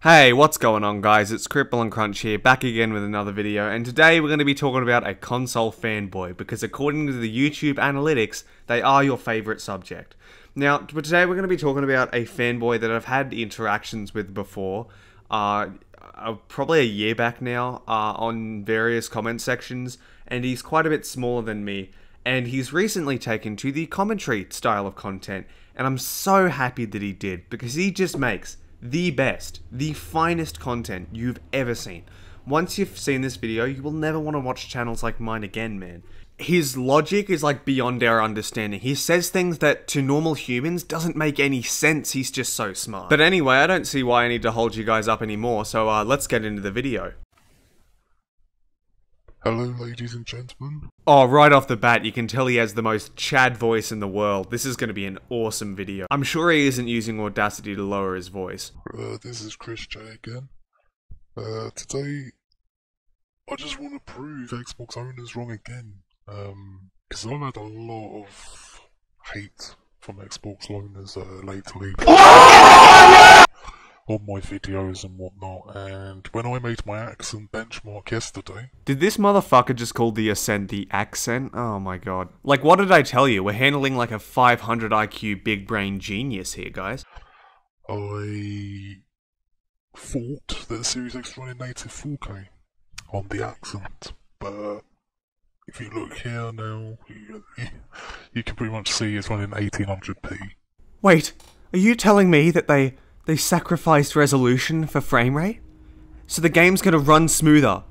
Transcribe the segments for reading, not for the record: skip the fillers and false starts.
Hey, what's going on guys? It's Cripple and Crunch here, back again with another video, and today we're going to be talking about a console fanboy, because according to the YouTube analytics, they are your favourite subject. Now, today we're going to be talking about a fanboy that I've had interactions with before, probably a year back now, on various comment sections, and he's quite a bit smaller than me, and he's recently taken to the commentary style of content, and I'm so happy that he did, because he just makes the best, the finest content you've ever seen. Once you've seen this video, you will never want to watch channels like mine again, man. His logic is like beyond our understanding. He says things that to normal humans doesn't make any sense. He's just so smart. But anyway, I don't see why I need to hold you guys up anymore, so let's get into the video. Hello, ladies and gentlemen. Oh, right off the bat, you can tell he has the most Chad voice in the world. This is going to be an awesome video. I'm sure he isn't using Audacity to lower his voice. This is Chris J again. Today, I just want to prove Xbox owners wrong again. Because I've had a lot of hate from Xbox owners lately. On my videos and whatnot, and when I made my accent benchmark yesterday... Did this motherfucker just call the Ascent the accent? Oh my god. Like, what did I tell you? We're handling like a 500 IQ big brain genius here, guys. I thought that the Series X running native 4K on the accent, but if you look here now, you can pretty much see it's running 1800p. Wait, are you telling me that they sacrificed resolution for frame rate? So the game's gonna run smoother,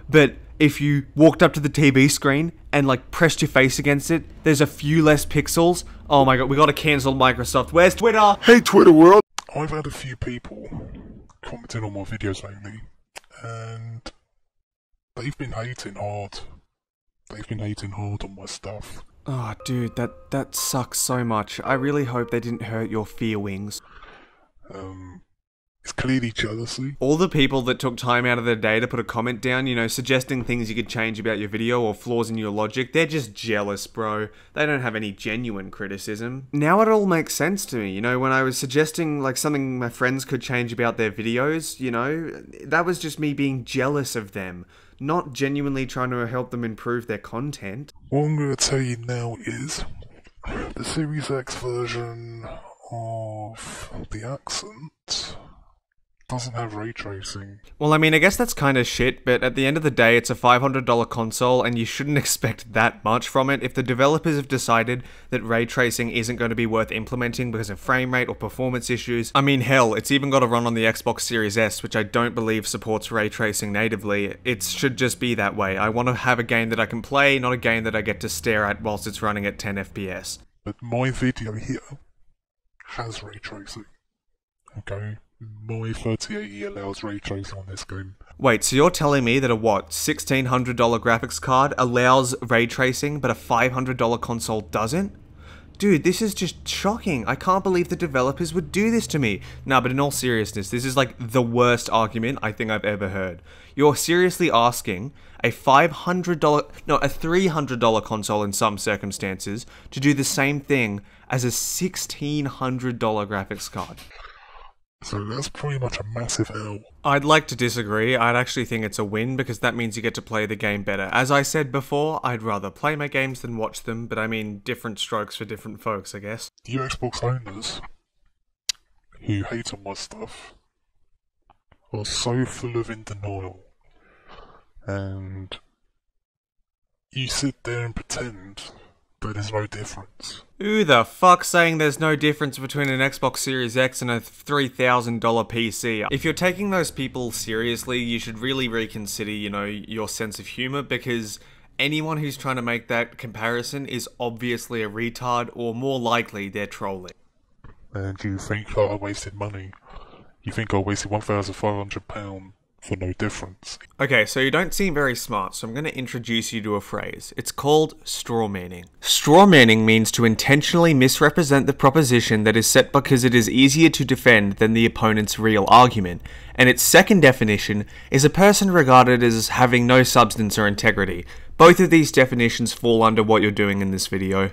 but if you walked up to the TV screen and like pressed your face against it, there's a few less pixels? Oh my god, we gotta cancel Microsoft. Where's Twitter? Hey Twitter world! I've had a few people commenting on my videos lately, and they've been hating hard. They've been hating hard on my stuff. Oh dude, that sucks so much. I really hope they didn't hurt your feelings. It's clearly jealousy. All the people that took time out of their day to put a comment down, you know, suggesting things you could change about your video or flaws in your logic, they're just jealous, bro. They don't have any genuine criticism. Now it all makes sense to me, you know, when I was suggesting like something my friends could change about their videos, you know, that was just me being jealous of them, not genuinely trying to help them improve their content. What I'm going to tell you now is, the Series X version of the accent doesn't have ray tracing. Well, I mean, I guess that's kind of shit, but at the end of the day, it's a $500 console, and you shouldn't expect that much from it. If the developers have decided that ray tracing isn't going to be worth implementing because of frame rate or performance issues, I mean, hell, it's even got to run on the Xbox Series S, which I don't believe supports ray tracing natively. It should just be that way. I want to have a game that I can play, not a game that I get to stare at whilst it's running at 10 FPS. But my video here has ray tracing. Okay? My 3080 allows ray tracing on this game. Wait, so you're telling me that a what, $1,600 graphics card allows ray tracing, but a $500 console doesn't? Dude, this is just shocking. I can't believe the developers would do this to me. Nah, but in all seriousness, this is like the worst argument I think I've ever heard. You're seriously asking a $300 console in some circumstances to do the same thing as a $1,600 graphics card. So that's pretty much a massive L. I'd like to disagree. I'd actually think it's a win because that means you get to play the game better. As I said before, I'd rather play my games than watch them, but I mean, different strokes for different folks, I guess. You Xbox owners who hate on my stuff are so full of in denial, and you sit there and pretend that there's no difference. Who the fuck's saying there's no difference between an Xbox Series X and a $3,000 PC? If you're taking those people seriously, you should really reconsider, you know, your sense of humor, because anyone who's trying to make that comparison is obviously a retard, or more likely, they're trolling. And you think I wasted money. You think I wasted £1,500 for no difference. Okay, so you don't seem very smart, so I'm going to introduce you to a phrase. It's called strawmanning. Strawmanning means to intentionally misrepresent the proposition that is set because it is easier to defend than the opponent's real argument. And its second definition is a person regarded as having no substance or integrity. Both of these definitions fall under what you're doing in this video.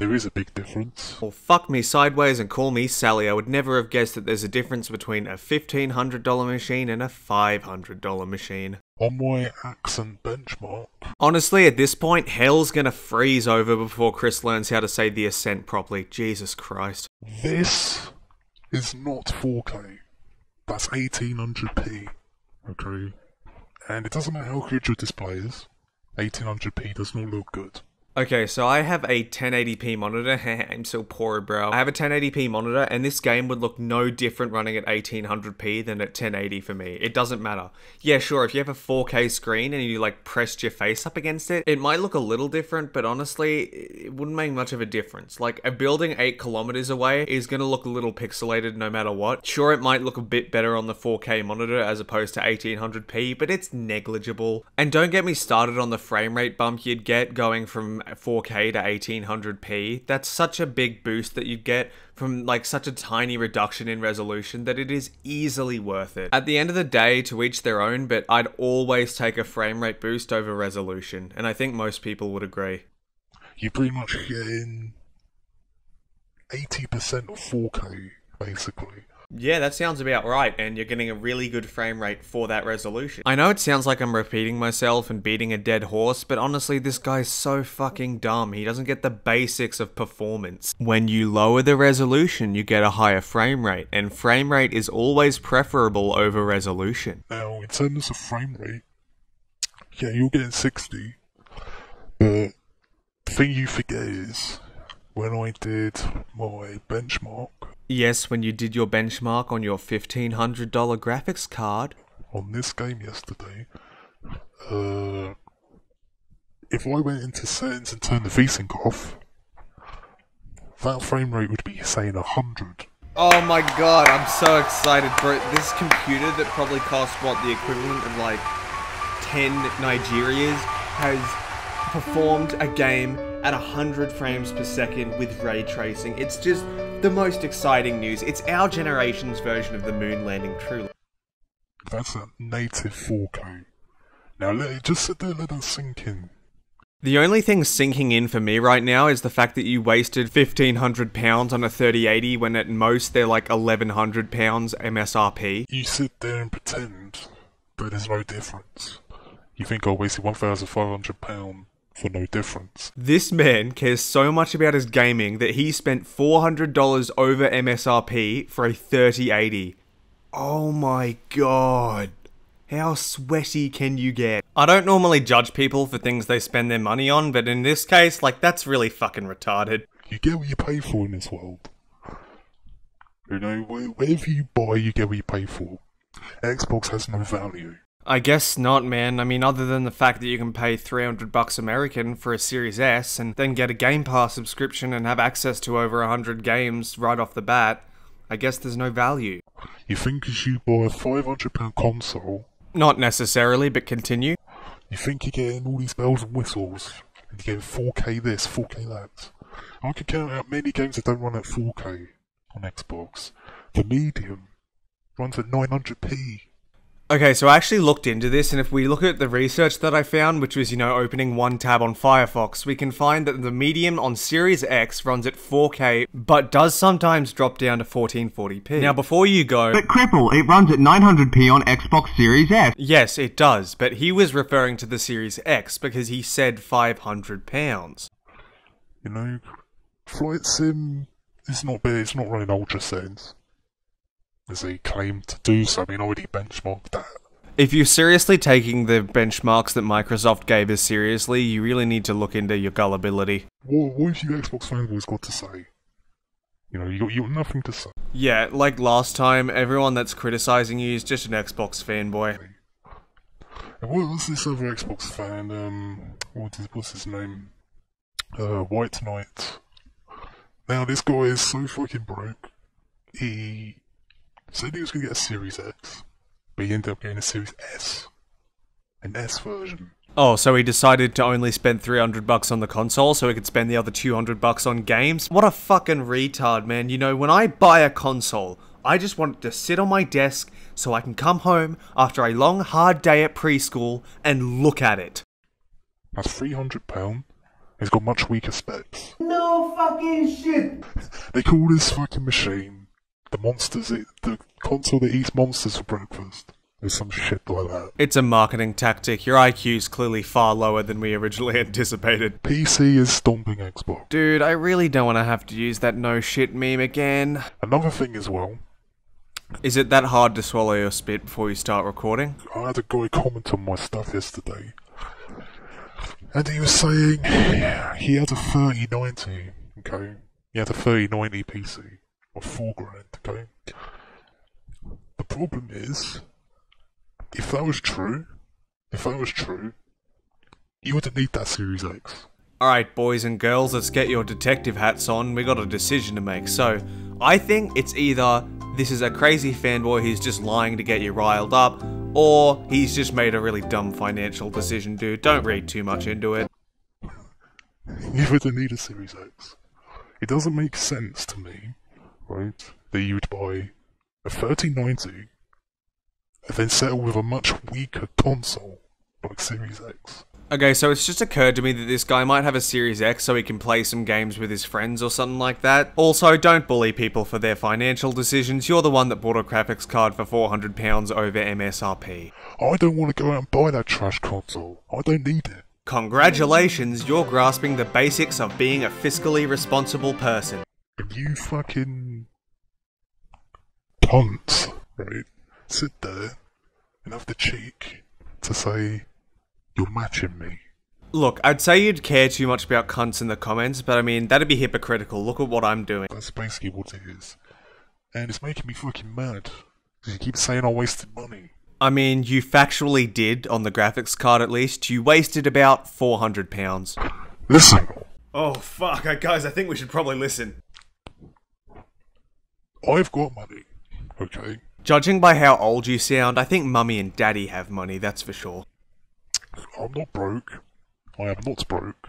there is a big difference. Well, fuck me sideways and call me Sally. I would never have guessed that there's a difference between a $1,500 machine and a $500 machine. On my accent benchmark. Honestly, at this point, hell's gonna freeze over before Chris learns how to say the Ascent properly. Jesus Christ. This is not 4K. That's 1800p. Okay? And it doesn't matter how good your display is. 1800p does not look good. Okay, so I have a 1080p monitor. I'm so poor, bro. I have a 1080p monitor, and this game would look no different running at 1800p than at 1080 for me. It doesn't matter. Yeah, sure, if you have a 4K screen and you, like, pressed your face up against it, it might look a little different, but honestly, it wouldn't make much of a difference. Like, a building 8 kilometers away is gonna look a little pixelated no matter what. Sure, it might look a bit better on the 4K monitor as opposed to 1800p, but it's negligible. And don't get me started on the frame rate bump you'd get going from 4K to 1800p. That's such a big boost that you'd get from like such a tiny reduction in resolution that it is easily worth it. At the end of the day, to each their own, but I'd always take a frame rate boost over resolution, and I think most people would agree. You're pretty much getting 80% of 4K, basically. Yeah, that sounds about right, and you're getting a really good frame rate for that resolution. I know it sounds like I'm repeating myself and beating a dead horse, but honestly, this guy's so fucking dumb. He doesn't get the basics of performance. When you lower the resolution, you get a higher frame rate, and frame rate is always preferable over resolution. Now, in terms of frame rate, yeah, you're getting 60, but the thing you forget is, when I did my benchmark... Yes, when you did your benchmark on your $1,500 graphics card. On this game yesterday, if I went into settings and turned the VSync off, that frame rate would be, say, 100. Oh my god, I'm so excited, bro. This computer that probably cost, what, the equivalent of like 10 Nigerias has performed a game at 100 frames per second with ray tracing. It's just the most exciting news. It's our generation's version of the moon landing, truly. That's a native 4K. Now just sit there, let that sink in. The only thing sinking in for me right now is the fact that you wasted £1,500 on a 3080 when at most they're like £1,100 MSRP. You sit there and pretend that there's no difference. You think I wasted £1,500 for no difference. This man cares so much about his gaming that he spent $400 over MSRP for a 3080. Oh my god. How sweaty can you get? I don't normally judge people for things they spend their money on, but in this case, like, that's really fucking retarded. You get what you pay for in this world. You know, whatever you buy, you get what you pay for. Xbox has no value. I guess not, man. I mean, other than the fact that you can pay $300 American for a Series S and then get a Game Pass subscription and have access to over 100 games right off the bat, I guess there's no value. You think as you buy a £500 console... Not necessarily, but continue. You think you're getting all these bells and whistles, and you're getting 4K this, 4K that. I can count out many games that don't run at 4K on Xbox. The medium runs at 900p. Okay, so I actually looked into this, and if we look at the research that I found, which was, you know, opening one tab on Firefox, we can find that the medium on Series X runs at 4K, but does sometimes drop down to 1440p. Now, before you go... But Cripple, it runs at 900p on Xbox Series S. Yes, it does, but he was referring to the Series X, because he said £500. You know, Flight Sim is not big, it's not running ultra settings, as he claimed to do, so I mean, I already benchmarked that. If you're seriously taking the benchmarks that Microsoft gave us seriously, you really need to look into your gullibility. What have you Xbox fanboys got to say? You know, you got nothing to say. Yeah, like last time, everyone that's criticizing you is just an Xbox fanboy. And what's this other Xbox fan, what's his name? White Knight. Now, this guy is so fucking broke. He said he was going to get a Series X, but he ended up getting a Series S. An S version. Oh, so he decided to only spend $300 on the console so he could spend the other $200 on games? What a fucking retard, man. You know, when I buy a console, I just want it to sit on my desk so I can come home after a long, hard day at preschool and look at it. That's £300. He's got much weaker specs. No fucking shit! They call this fucking machine the console that eats monsters for breakfast. Or some shit like that. It's a marketing tactic. Your IQ's clearly far lower than we originally anticipated. PC is stomping Xbox. Dude, I really don't want to have to use that no shit meme again. Another thing as well. Is it that hard to swallow your spit before you start recording? I had a guy comment on my stuff yesterday. And he was saying he had a 3090, okay? He had a 3090 PC. Or $4,000, okay? The problem is, if that was true, you wouldn't need that Series X. Alright, boys and girls, let's get your detective hats on. We got a decision to make. So, I think it's either this is a crazy fanboy who's just lying to get you riled up, or he's just made a really dumb financial decision, dude. Don't read too much into it. You wouldn't need a Series X. It doesn't make sense to me, right, that you'd buy a 3090 and then settle with a much weaker console like Series X. Okay, so it's just occurred to me that this guy might have a Series X so he can play some games with his friends or something like that. Also, don't bully people for their financial decisions. You're the one that bought a graphics card for £400 over MSRP. I don't want to go out and buy that trash console. I don't need it. Congratulations, you're grasping the basics of being a fiscally responsible person. And you fucking punts, right, sit there and have the cheek to say you're matching me. Look, I'd say you'd care too much about cunts in the comments, but I mean, that'd be hypocritical. Look at what I'm doing. That's basically what it is. And it's making me fucking mad. Because you keep saying I wasted money. I mean, you factually did, on the graphics card at least. You wasted about £400. Listen. Oh, fuck, guys, I think we should probably listen. I've got money, okay? Judging by how old you sound, I think mummy and daddy have money, that's for sure. I'm not broke. I am not broke.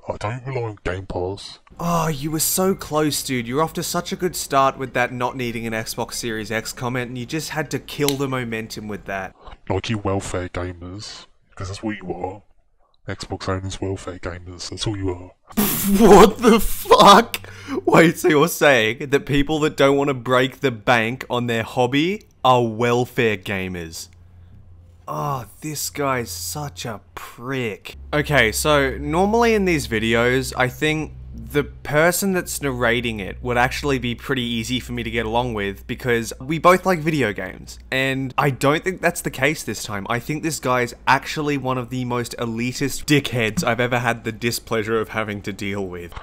I don't rely on Game Pass. Oh, you were so close, dude. You're off to such a good start with that not needing an Xbox Series X comment, and you just had to kill the momentum with that. Like you welfare gamers, because that's what you are. Xbox owners, welfare gamers, that's all you are. What the fuck? Wait, so you're saying that people that don't want to break the bank on their hobby are welfare gamers? Oh, this guy's such a prick. Okay, so normally in these videos, I think the person that's narrating it would actually be pretty easy for me to get along with because we both like video games. And I don't think that's the case this time. I think this guy's actually one of the most elitist dickheads I've ever had the displeasure of having to deal with.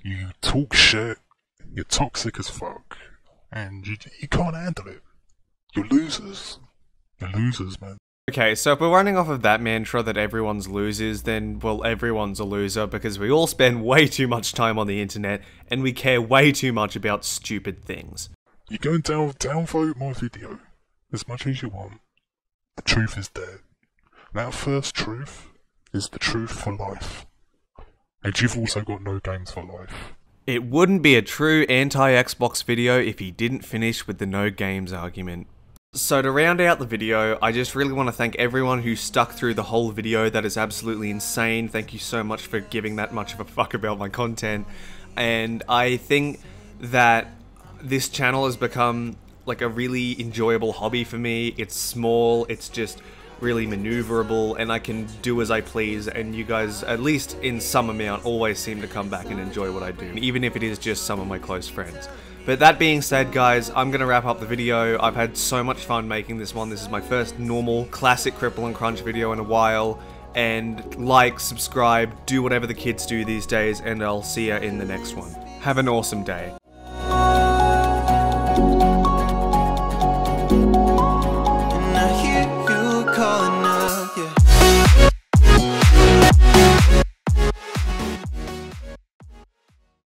You talk shit, you're toxic as fuck, and you can't handle it. You're losers. You're losers, man. Okay, so if we're running off of that mantra that everyone's losers, then, well, everyone's a loser because we all spend way too much time on the internet and we care way too much about stupid things. You go and downvote my video as much as you want. The truth is there. That first truth is the truth for life. And you've also got no games for life. It wouldn't be a true anti-Xbox video if he didn't finish with the no games argument. So to round out the video, I just really want to thank everyone who stuck through the whole video. That is absolutely insane. Thank you so much for giving that much of a fuck about my content. And I think that this channel has become like a really enjoyable hobby for me. It's small, it's just really maneuverable, and I can do as I please, and you guys, at least in some amount, always seem to come back and enjoy what I do, even if it is just some of my close friends. But that being said, guys, I'm going to wrap up the video. I've had so much fun making this one. This is my first normal, classic Cripple and Crunch video in a while. And like, subscribe, do whatever the kids do these days, and I'll see ya in the next one. Have an awesome day.